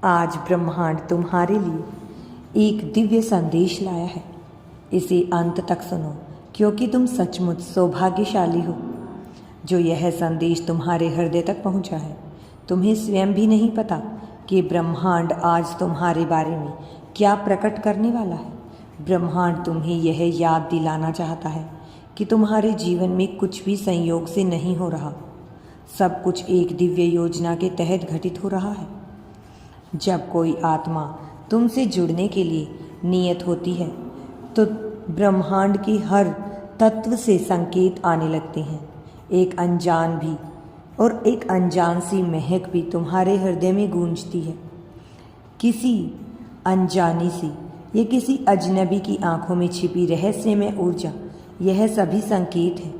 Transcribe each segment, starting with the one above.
आज ब्रह्मांड तुम्हारे लिए एक दिव्य संदेश लाया है। इसे अंत तक सुनो, क्योंकि तुम सचमुच सौभाग्यशाली हो जो यह संदेश तुम्हारे हृदय तक पहुंचा है। तुम्हें स्वयं भी नहीं पता कि ब्रह्मांड आज तुम्हारे बारे में क्या प्रकट करने वाला है। ब्रह्मांड तुम्हें यह याद दिलाना चाहता है कि तुम्हारे जीवन में कुछ भी संयोग से नहीं हो रहा। सब कुछ एक दिव्य योजना के तहत घटित हो रहा है। जब कोई आत्मा तुमसे जुड़ने के लिए नियत होती है तो ब्रह्मांड के हर तत्व से संकेत आने लगते हैं। एक अनजान सी महक भी तुम्हारे हृदय में गूंजती है। किसी अनजानी सी या किसी अजनबी की आंखों में छिपी रहस्यमय ऊर्जा, यह सभी संकेत है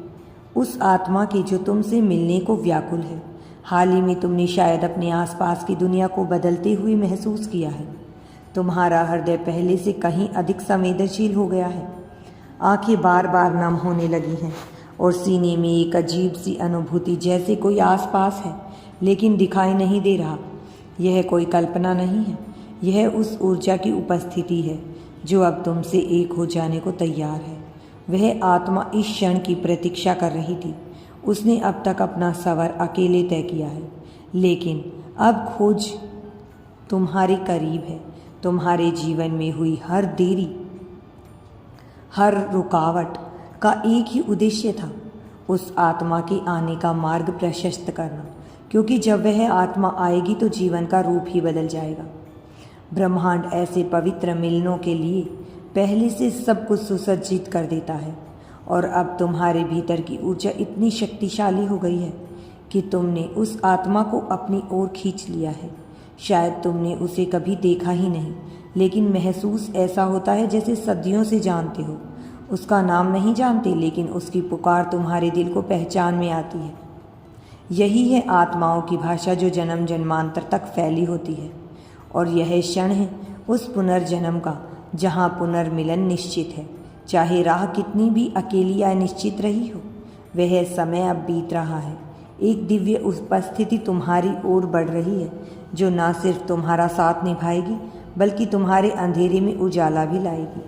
उस आत्मा के जो तुमसे मिलने को व्याकुल है। हाल ही में तुमने शायद अपने आसपास की दुनिया को बदलते हुए महसूस किया है। तुम्हारा हृदय पहले से कहीं अधिक संवेदनशील हो गया है। आंखें बार बार नम होने लगी हैं और सीने में एक अजीब सी अनुभूति जैसे कोई आसपास है लेकिन दिखाई नहीं दे रहा। यह कोई कल्पना नहीं है, यह उस ऊर्जा की उपस्थिति है जो अब तुमसे एक हो जाने को तैयार है। वह आत्मा इस क्षण की प्रतीक्षा कर रही थी। उसने अब तक अपना सफ़र अकेले तय किया है, लेकिन अब खोज तुम्हारे करीब है। तुम्हारे जीवन में हुई हर देरी, हर रुकावट का एक ही उद्देश्य था, उस आत्मा के आने का मार्ग प्रशस्त करना, क्योंकि जब वह आत्मा आएगी तो जीवन का रूप ही बदल जाएगा। ब्रह्मांड ऐसे पवित्र मिलनों के लिए पहले से सब कुछ सुसज्जित कर देता है और अब तुम्हारे भीतर की ऊर्जा इतनी शक्तिशाली हो गई है कि तुमने उस आत्मा को अपनी ओर खींच लिया है। शायद तुमने उसे कभी देखा ही नहीं, लेकिन महसूस ऐसा होता है जैसे सदियों से जानते हो। उसका नाम नहीं जानते, लेकिन उसकी पुकार तुम्हारे दिल को पहचान में आती है। यही है आत्माओं की भाषा जो जन्म जन्मांतर तक फैली होती है। और यह क्षण है उस पुनर्जन्म का जहाँ पुनर्मिलन निश्चित है, चाहे राह कितनी भी अकेली या अनिश्चित रही हो। वह समय अब बीत रहा है। एक दिव्य उपस्थिति तुम्हारी ओर बढ़ रही है जो न सिर्फ तुम्हारा साथ निभाएगी बल्कि तुम्हारे अंधेरे में उजाला भी लाएगी।